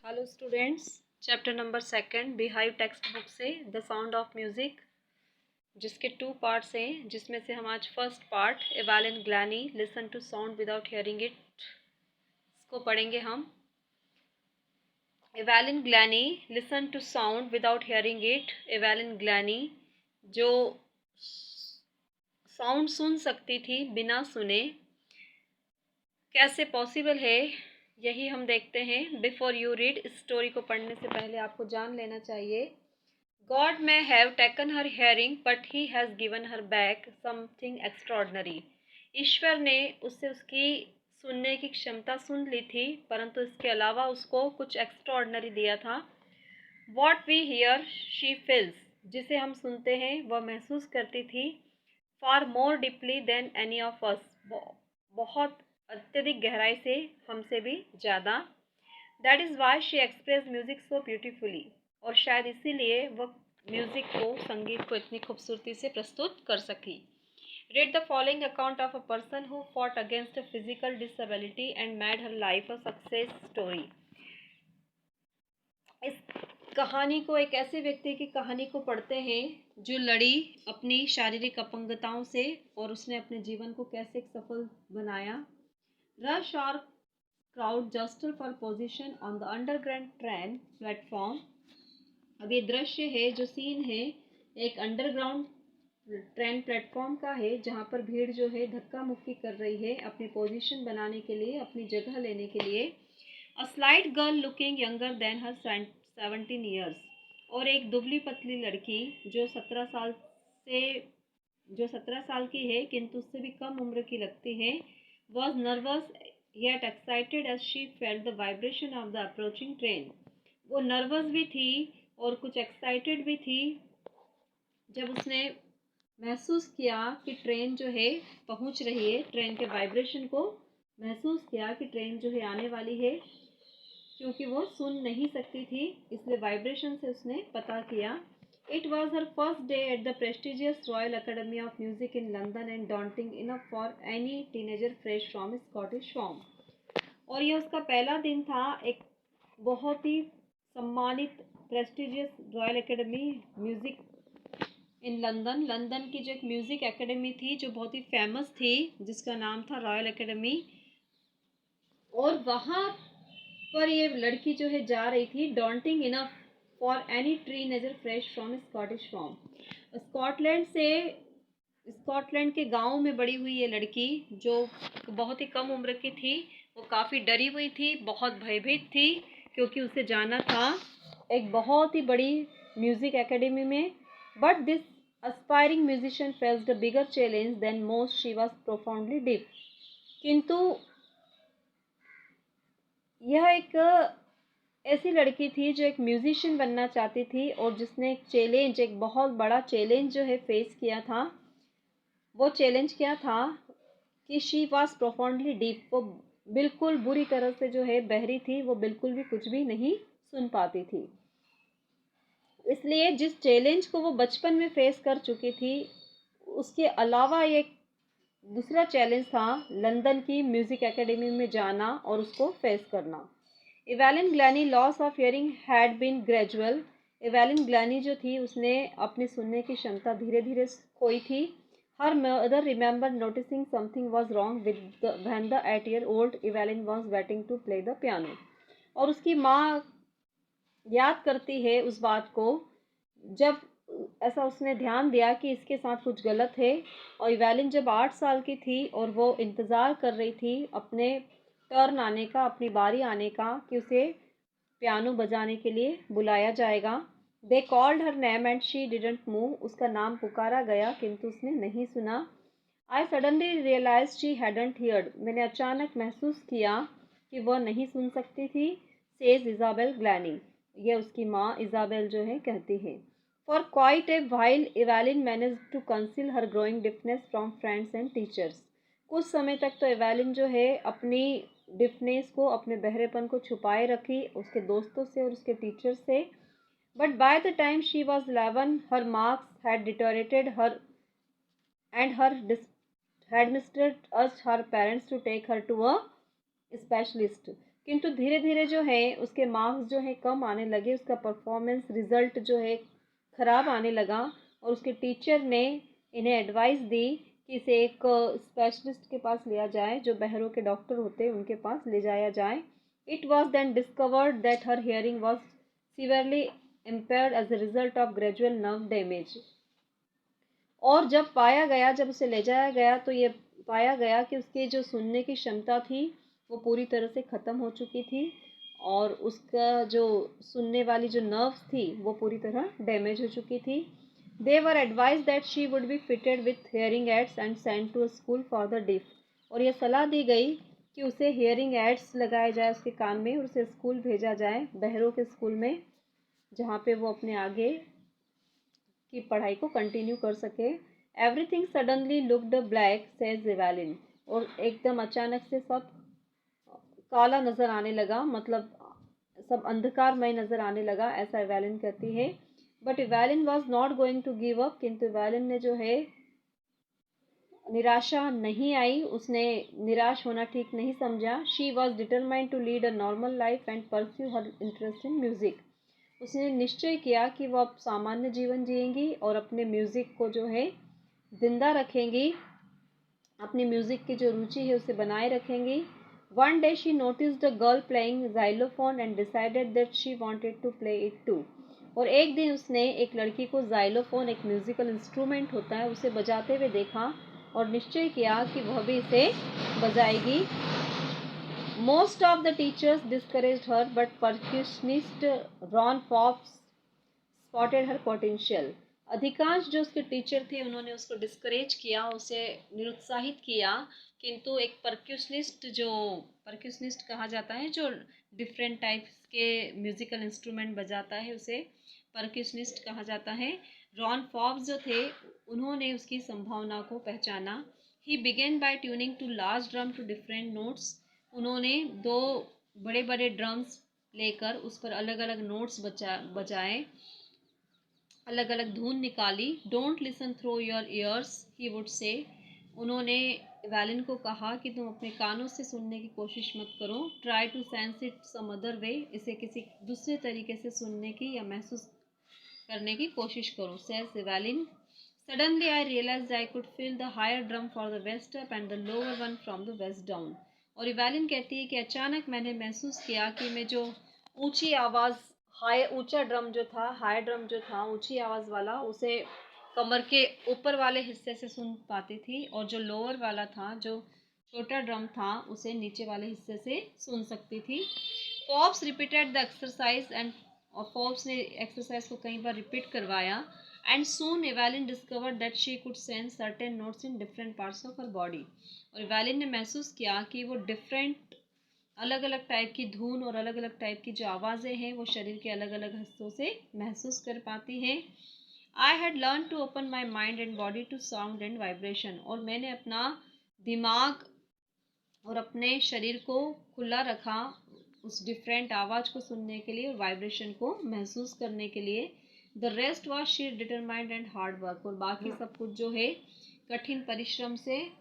Hello students, chapter number second Beehive textbook से the sound of music, जिसके 2 parts हैं, जिसमें से हम आज first part Evelyn and Glennie listen to sound without hearing it इसको पढ़ेंगे हम। Evelyn and Glennie listen to sound without hearing it. Evelyn and Glennie जो साउंड सुन सकती थी बिना सुने, कैसे पॉसिबल है, यही हम देखते हैं। बिफोर यू रीड, इस स्टोरी को पढ़ने से पहले आपको जान लेना चाहिए, God may have taken her hearing, but he has given her back something extraordinary. ईश्वर ने उससे उसकी सुनने की क्षमता सुन ली थी, परंतु इसके अलावा उसको कुछ एक्स्ट्रॉर्डनरी दिया था। What we hear, she feels. जिसे हम सुनते हैं वह महसूस करती थी। Far more deeply than any of us. बहुत अत्यधिक गहराई से, हमसे भी ज़्यादा। That is why she expressed music so beautifully. और शायद इसीलिए वह म्यूज़िक को, संगीत को इतनी खूबसूरती से प्रस्तुत कर सकी। Read the following account of a person who fought against a physical disability and made her life a success story. इस कहानी को, एक ऐसे व्यक्ति की कहानी को पढ़ते हैं जो लड़ी अपनी शारीरिक अपंगताओं से और उसने अपने जीवन को कैसे एक सफल बनाया। रश और crowd jostle for position on the underground train platform. अब ये दृश्य है, जो सीन है, एक अंडरग्राउंड ट्रेन प्लेटफॉर्म का है, जहाँ पर भीड़ जो है धक्का मुक्की कर रही है अपनी पोजीशन बनाने के लिए, अपनी जगह लेने के लिए। A slight girl looking younger than her 17 years. और एक दुबली पतली लड़की जो 17 साल की है किंतु उससे भी कम उम्र की लगती है, was nervous yet excited as she felt the vibration of the approaching train. वो नर्वस भी थी और कुछ एक्साइटेड भी थी जब उसने महसूस किया कि ट्रेन जो है पहुंच रही है, ट्रेन के वाइब्रेशन को महसूस किया कि ट्रेन जो है आने वाली है। क्योंकि वो सुन नहीं सकती थी, इसलिए वाइब्रेशन से उसने पता किया। It was her first day at the prestigious Royal Academy of Music in London and daunting enough for any teenager fresh from Scottish farm. और ये उसका पहला दिन था एक बहुत ही सम्मानित prestigious royal academy music in London. London की जो एक म्यूज़िक एकेडमी थी जो बहुत ही फेमस थी, जिसका नाम था रॉयल एकेडमी। और वहाँ पर ये लड़की जो है जा रही थी, daunting enough for any teenager fresh from Scottish form. Scotland के गांव में बड़ी हुई ये लड़की जो बहुत ही कम उम्र की थी, वो काफ़ी डरी हुई थी, बहुत भयभीत थी, क्योंकि उसे जाना था एक बहुत ही बड़ी म्यूज़िक एकेडमी में। But this aspiring musician faced a bigger challenge than most. She was profoundly deep. किंतु यह एक ऐसी लड़की थी जो एक म्यूजिशियन बनना चाहती थी और जिसने एक चैलेंज, एक बहुत बड़ा चैलेंज जो है फेस किया था। वो चैलेंज क्या था कि शी वॉज प्रोफाउंडली डीप। वो बिल्कुल बुरी तरह से जो है बहरी थी, वो बिल्कुल भी कुछ भी नहीं सुन पाती थी। इसलिए जिस चैलेंज को वो बचपन में फेस कर चुकी थी, उसके अलावा एक दूसरा चैलेंज था लंदन की म्यूज़िक एकेडमी में जाना और उसको फेस करना। Evelyn Glennie loss of hearing had been gradual. Evelyn Glennie जो थी, उसने अपनी सुनने की क्षमता धीरे धीरे खोई थी। Her mother remember noticing something was wrong with when the 8-year-old Evelyn was waiting to play the piano. और उसकी माँ याद करती है उस बात को, जब ऐसा उसने ध्यान दिया कि इसके साथ कुछ गलत है। और एवेलिन जब 8 साल की थी और वो इंतज़ार कर रही थी अपने टर्न आने का, अपनी बारी आने का, कि उसे पियानो बजाने के लिए बुलाया जाएगा। They called her name and she didn't move. उसका नाम पुकारा गया किंतु उसने नहीं सुना। I suddenly realise she hadn't heard. मैंने अचानक महसूस किया कि वह नहीं सुन सकती थी। Says Isabel Glennie. यह उसकी माँ इज़ाबेल जो है कहती है। For quite a while Evelyn manage to conceal her growing deafness from friends and teachers. कुछ समय तक तो एवेलिन जो है अपनी डिफनेस को, अपने बहरेपन को छुपाए रखी उसके दोस्तों से और उसके टीचर से। But by the time she was 11 her marks had deteriorated her and her headmistress urged her parents to take her to a specialist. किंतु धीरे धीरे जो है उसके मार्क्स जो है कम आने लगे, उसका परफॉर्मेंस रिजल्ट जो है ख़राब आने लगा और उसके टीचर ने इन्हें एडवाइस दी कि इसे एक स्पेशलिस्ट के पास लिया जाए, जो बहरों के डॉक्टर होते हैं उनके पास ले जाया जाए। It was then discovered that her hearing was severely impaired as a result of gradual nerve damage। और जब पाया गया, जब उसे ले जाया गया तो ये पाया गया कि उसकी जो सुनने की क्षमता थी वो पूरी तरह से ख़त्म हो चुकी थी और उसका जो सुनने वाली जो नर्व्स थी वो पूरी तरह डैमेज हो चुकी थी। They were advise that she would be fitted with hearing aids and sent to a school for the deaf. और यह सलाह दी गई कि उसे हेयरिंग एड्स लगाए जाए उसके कान में और उसे स्कूल भेजा जाए, बहरों के स्कूल में, जहाँ पे वो अपने आगे की पढ़ाई को कंटिन्यू कर सके। Everything suddenly looked black says Evelyn. और एकदम अचानक से सब काला नज़र आने लगा, मतलब सब अंधकारमय नज़र आने लगा, ऐसा एवेलिन कहती है। But Evelyn was not going to give up. किंतु एवेलिन ने जो है निराशा नहीं आई, उसने निराश होना ठीक नहीं समझा। She was determined to lead a normal life and pursue her interest in music. उसने निश्चय किया कि वो अब सामान्य जीवन जिएंगी और अपने म्यूज़िक को जो है जिंदा रखेंगी, अपनी म्यूज़िक की जो रुचि है उसे बनाए रखेंगी। One day she noticed a girl playing xylophone and decided that she wanted to play it too. और एक दिन उसने एक लड़की को जाइलोफोन, एक म्यूज़िकल इंस्ट्रूमेंट होता है, उसे बजाते हुए देखा और निश्चय किया कि वह भी इसे बजाएगी। Most of the teachers discouraged her, but percussionist Ron Fox spotted her potential। अधिकांश जो उसके टीचर थे उन्होंने उसको डिस्करेज किया, उसे निरुत्साहित किया, किंतु एक परक्यूशनिस्ट कहा जाता है, जो डिफरेंट टाइप्स के म्यूजिकल इंस्ट्रूमेंट बजाता है, उसे परक्यूशनिस्ट कहा जाता है। रॉन फॉब्स जो थे उन्होंने उसकी संभावना को पहचाना। He began by tuning two large drum to different notes. उन्होंने दो बड़े बड़े ड्रम्स लेकर उस पर अलग अलग नोट्स बजाए, अलग अलग धुन निकाली। Don't listen through your years he would say. उन्होंने वैलिन को कहा कि तुम अपने कानों से सुनने की कोशिश मत करो। Try to sense it some other way. इसे किसी दूसरे तरीके से सुनने की या महसूस करने की कोशिश करो। Says Evelyn, suddenly I realise I could feel the higher drum for the waist up and the lower one from the waist down. और इवैलिन कहती है कि अचानक मैंने महसूस किया कि मैं जो ऊंची आवाज़, ऊंचा ड्रम जो था, हाई ड्रम जो था ऊंची आवाज़ वाला, उसे कमर के ऊपर वाले हिस्से से सुन पाती थी और जो लोअर वाला था, जो छोटा ड्रम था, उसे नीचे वाले हिस्से से सुन सकती थी। Forbes repeated the exercise and Forbes ने एक्सरसाइज को कई बार रिपीट करवाया। And soon Evelyn discovered that she could sense certain notes in different parts of her body. और एवेलिन ने महसूस किया कि वो डिफरेंट, अलग अलग टाइप की धुन और अलग अलग टाइप की जो आवाज़ें हैं वो शरीर के अलग अलग हिस्सों से महसूस कर पाती हैं। I had learn to open my mind and body to sound and vibration. और मैंने अपना दिमाग और अपने शरीर को खुला रखा उस डिफरेंट आवाज़ को सुनने के लिए और वाइब्रेशन को महसूस करने के लिए। The rest was sheer determined and hard work. और बाकी सब कुछ जो है कठिन परिश्रम से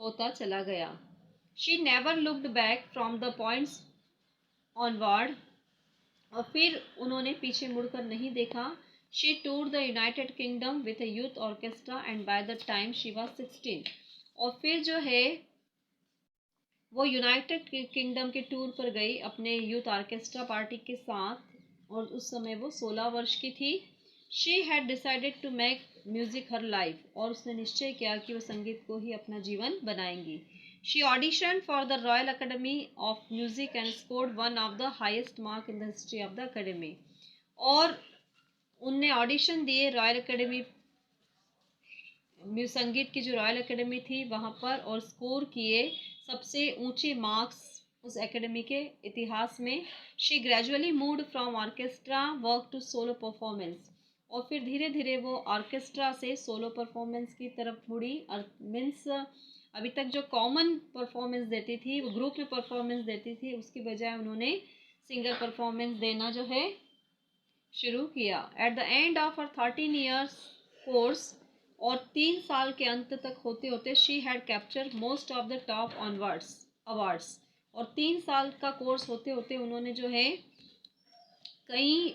होता चला गया। She never looked back from the points onward. और फिर उन्होंने पीछे मुड़कर नहीं देखा। She tour the United kingdom with a youth orchestra and bye the time she was 16। और फिर जो है वो यूनाइटेड किंगडम के टूर पर गई अपने यूथ ऑर्केस्ट्रा पार्टी के साथ और उस समय वो 16 वर्ष की थी। She had decided to make music her life. और उसने निश्चय किया कि वो संगीत को ही अपना जीवन बनाएंगी। She audition for the royal academy of music and scored one of the highest mark in the history of the academy. और उनने ऑडिशन दिए रॉयल अकेडमी, संगीत की जो रॉयल एकेडमी थी वहाँ पर, और स्कोर किए सबसे ऊंचे मार्क्स उस एकेडमी के इतिहास में। She gradually moved from orchestra work to solo performance. और फिर धीरे धीरे वो ऑर्केस्ट्रा से सोलो परफॉर्मेंस की तरफ मुड़ी। मीन्स अभी तक जो कॉमन परफॉर्मेंस देती थी, वो ग्रुप में परफॉर्मेंस देती थी, उसकी बजाय उन्होंने सिंगल परफॉर्मेंस देना जो है शुरू किया। At the end of her 13 years course, और 3 साल के अंत तक होते होते, she had capture most of the top onwards awards. और 3 साल का कोर्स होते होते उन्होंने जो है कई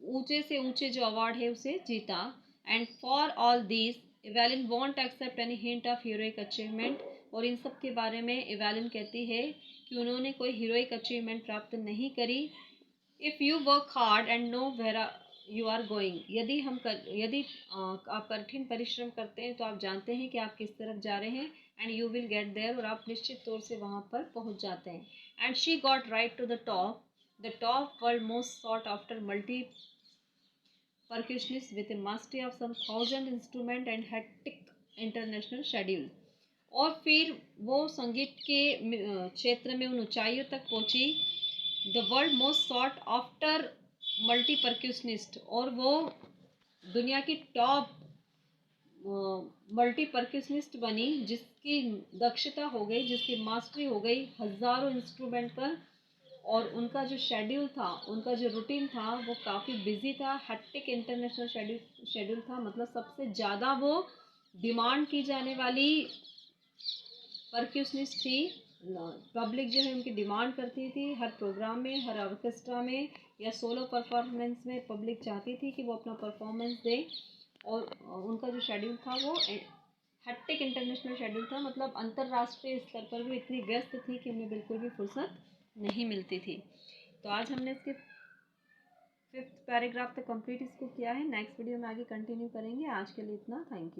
ऊंचे से ऊंचे जो अवार्ड है उसे जीता। And for all this Evelyn won't accept any hint of heroic achievement. और इन सब के बारे में इवेलिन कहती है कि उन्होंने कोई हीरोइक अचीवमेंट प्राप्त नहीं करी। If you work hard and know where you are going, यदि आप कठिन परिश्रम करते हैं तो आप जानते हैं कि आप किस तरफ जा रहे हैं। And you will get there, और आप निश्चित तौर से वहाँ पर पहुँच जाते हैं। And she got right to the top world most sought after multi percussionist with a mastery of some 1,000 instrument and hectic international schedule। और फिर वो संगीत के क्षेत्र में उन ऊंचाइयों तक पहुंची, the world most sought after multi percussionist, और वो दुनिया की टॉप मल्टी परक्यूशनिस्ट बनी, जिसकी दक्षता हो गई, जिसकी मास्टरी हो गई हज़ारों इंस्ट्रूमेंट पर। और उनका जो शेड्यूल था, उनका जो रूटीन था वो काफ़ी बिजी था, हेक्टिक इंटरनेशनल शेड्यूल था। मतलब सबसे ज़्यादा वो डिमांड की जाने वाली परक्यूशनिस्ट थी। पब्लिक जो है उनकी डिमांड करती थी, हर प्रोग्राम में, हर ऑर्केस्ट्रा में या सोलो परफॉर्मेंस में पब्लिक चाहती थी कि वो अपना परफॉर्मेंस दे। और उनका जो शेड्यूल था वो हेक्टिक इंटरनेशनल शेड्यूल था। मतलब अंतर्राष्ट्रीय स्तर पर भी इतनी व्यस्त थी कि उन्हें बिल्कुल भी फुर्सत नहीं मिलती थी। तो आज हमने इसके 5th पैराग्राफ तक कंप्लीट इसको किया है। नेक्स्ट वीडियो में आगे कंटिन्यू करेंगे। आज के लिए इतना, थैंक यू।